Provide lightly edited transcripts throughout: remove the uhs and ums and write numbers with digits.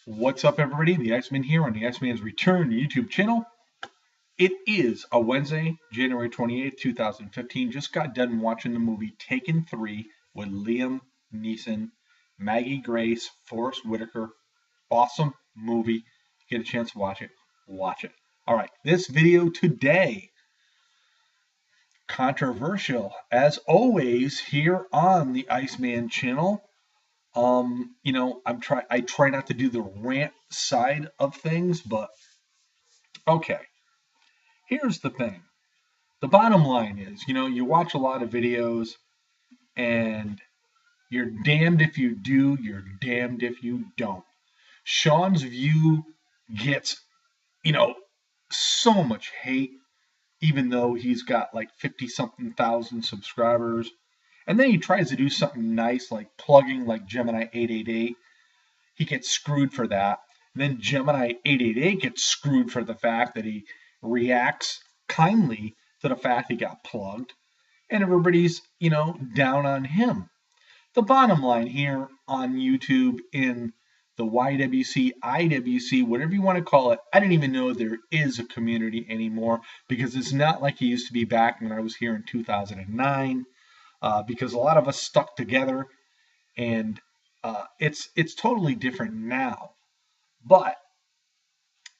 What's up, everybody? The Iceman here on the Iceman's Return YouTube channel. It is a Wednesday, January 28th, 2015. Just got done watching the movie Taken 3 with Liam Neeson, Maggie Grace, Forrest Whitaker. Awesome movie. Get a chance to watch it. Watch it. All right, this video today, controversial as always here on the Iceman channel. I try not to do the rant side of things, but okay. Here's the thing. The bottom line is, you watch a lot of videos and you're damned if you do, you're damned if you don't. Sean's View gets, so much hate, even though he's got like 50 something thousand subscribers. And then he tries to do something nice like plugging like Gemini 888. He gets screwed for that. And then Gemini 888 gets screwed for the fact that he reacts kindly to the fact he got plugged. And everybody's, down on him. The bottom line here on YouTube in the YWC, IWC, whatever you want to call it, I didn't even know there is a community anymore because it's not like it used to be back when I was here in 2009. Because a lot of us stuck together, and it's totally different now. But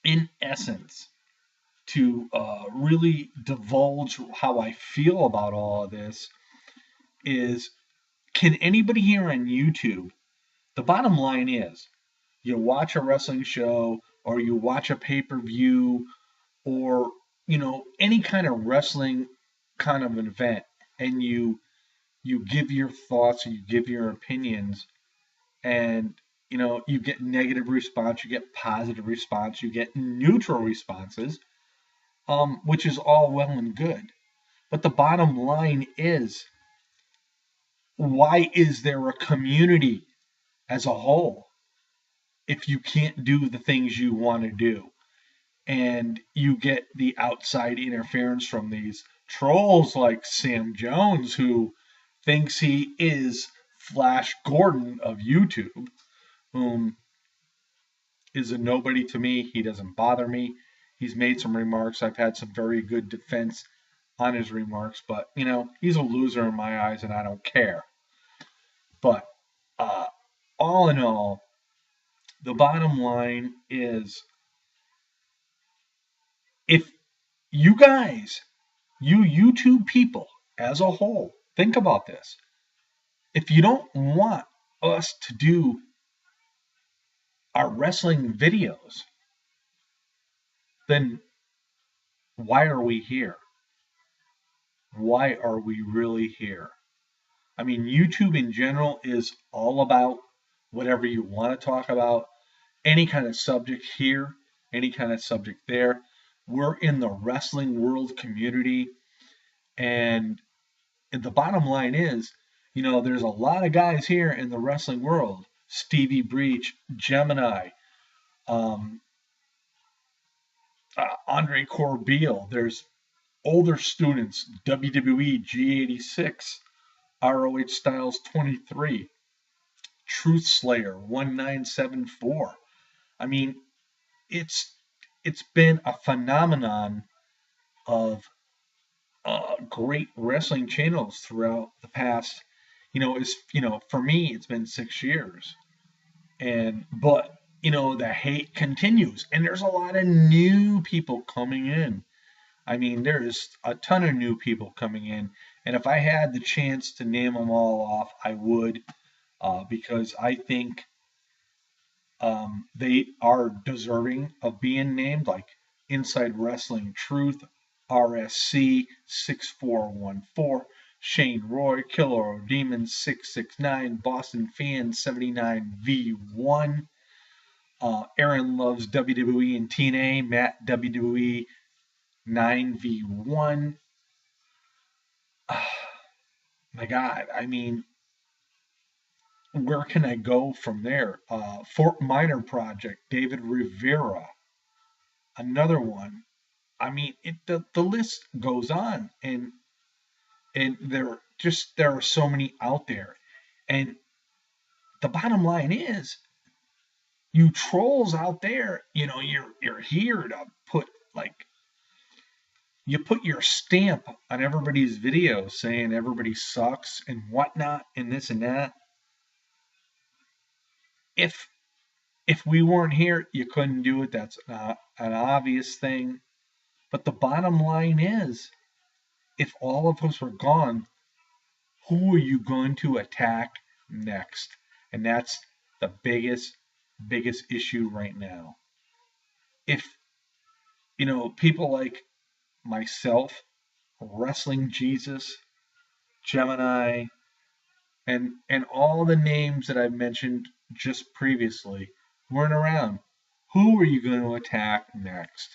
in essence, to really divulge how I feel about all of this is, can anybody here on YouTube? The bottom line is, you watch a wrestling show or you watch a pay-per-view or any kind of wrestling kind of an event, and you give your thoughts and you give your opinions, and you get negative response, you get positive response, you get neutral responses, which is all well and good. But the bottom line is, why is there a community as a whole if you can't do the things you want to do? And you get the outside interference from these trolls like Sam Jones, who thinks he is Flash Gordon of YouTube, whom is a nobody to me. He doesn't bother me. He's made some remarks. I've had some very good defense on his remarks, but he's a loser in my eyes, and I don't care. But all in all, the bottom line is, if you guys, you YouTube people as a whole, think about this. If you don't want us to do our wrestling videos, then why are we here? Why are we really here? I mean, YouTube in general is all about whatever you want to talk about, any kind of subject here, any kind of subject there. We're in the wrestling world community, and the bottom line is, there's a lot of guys here in the wrestling world. Stevie Breach, Gemini, Andre Corbeil. There's older students, WWE G86, ROH Styles 23, Truth Slayer 1974. I mean, it's been a phenomenon of great wrestling channels throughout the past. For me, it's been 6 years, but the hate continues, and there's a lot of new people coming in. I mean, there's a ton of new people coming in, and if I had the chance to name them all off, I would, because I think they are deserving of being named, like Inside Wrestling Truth, RSC 6414, Shane Roy, Killer Demon 669, Boston Fan 79V1, Aaron Loves WWE and TNA, Matt WWE 9V1. My God, I mean, where can I go from there? Fort Minor Project, David Rivera, another one. I mean, the list goes on, and there are so many out there. And the bottom line is, You trolls out there, you're here to put you put your stamp on everybody's videos saying everybody sucks and whatnot and this and that. If we weren't here, you couldn't do it. That's an obvious thing. But the bottom line is, if all of us were gone, who are you going to attack next? And that's the biggest issue right now. If people like myself, Wrestling Jesus, Gemini, and all the names that I've mentioned just previously weren't around, who are you going to attack next?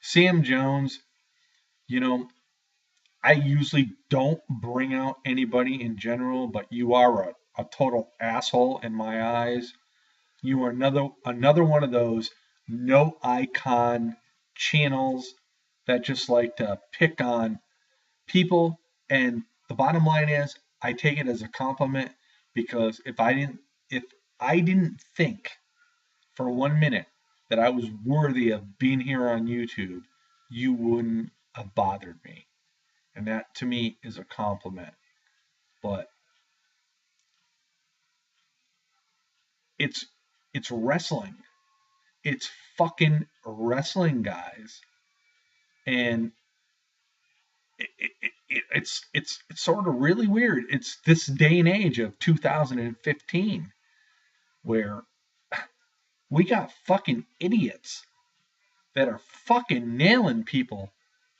Sam Jones, I usually don't bring out anybody in general, but you are a total asshole in my eyes. You are another one of those no icon channels that just like to pick on people. And the bottom line is, I take it as a compliment, because if I didn't think for 1 minute that I was worthy of being here on YouTube, you wouldn't have bothered me. And that to me is a compliment. But it's wrestling. It's fucking wrestling, guys. And it's sort of really weird. It's this day and age of 2015 where we got fucking idiots that are fucking nailing people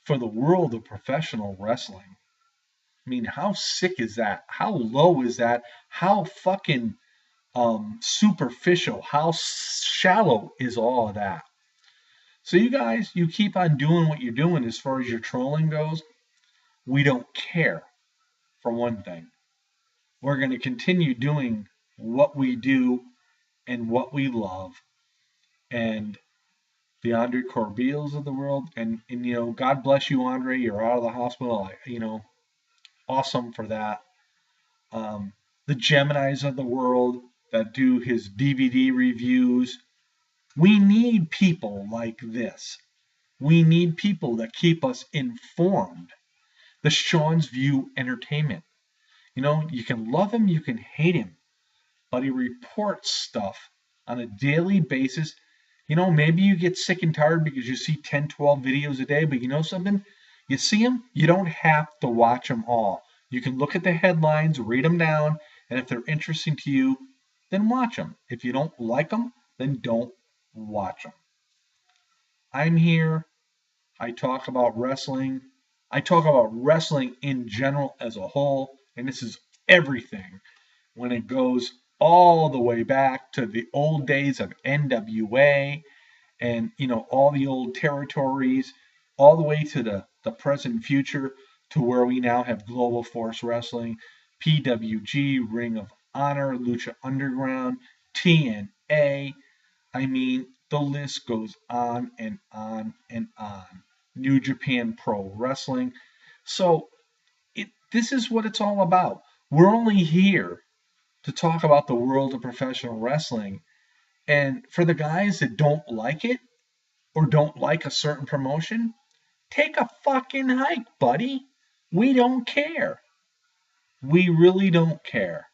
for the world of professional wrestling. I mean, how sick is that? How low is that? How fucking superficial, how shallow is all of that? So you guys, you keep on doing what you're doing as far as your trolling goes. We don't care, for one thing. We're going to continue doing what we do and what we love. And the Andre Corbeils of the world, and God bless you, Andre. You're out of the hospital. Awesome for that. The Geminis of the world that do his DVD reviews. We need people like this. We need people that keep us informed. The Sean's View Entertainment. You can love him, you can hate him, but he reports stuff on a daily basis. Maybe you get sick and tired because you see 10, 12 videos a day, but you know something? You see them, you don't have to watch them all. You can look at the headlines, read them down, and if they're interesting to you, then watch them. If you don't like them, then don't watch them. I'm here. I talk about wrestling. I talk about wrestling in general as a whole, and this is everything when it goes all the way back to the old days of NWA and all the old territories, all the way to the present future, to where we now have Global Force Wrestling, PWG, Ring of Honor, Lucha Underground, TNA. I mean, the list goes on and on and on. New Japan Pro Wrestling. So this is what it's all about. We're only here to talk about the world of professional wrestling. And for the guys that don't like it or don't like a certain promotion, take a fucking hike, buddy. We don't care. We really don't care.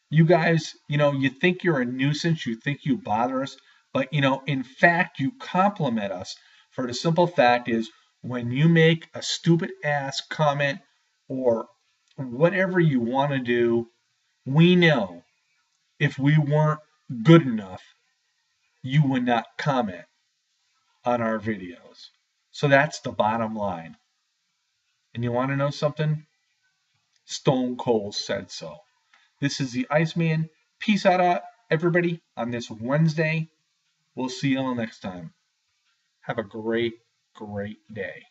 You guys, you think you're a nuisance, you think you bother us, but in fact, you compliment us. For the simple fact is, when you make a stupid ass comment or whatever you want to do, we know if we weren't good enough, you would not comment on our videos. So that's the bottom line. And you want to know something? Stone Cold said so. This is the Iceman. Peace out, everybody, on this Wednesday. We'll see you all next time. Have a great, great day.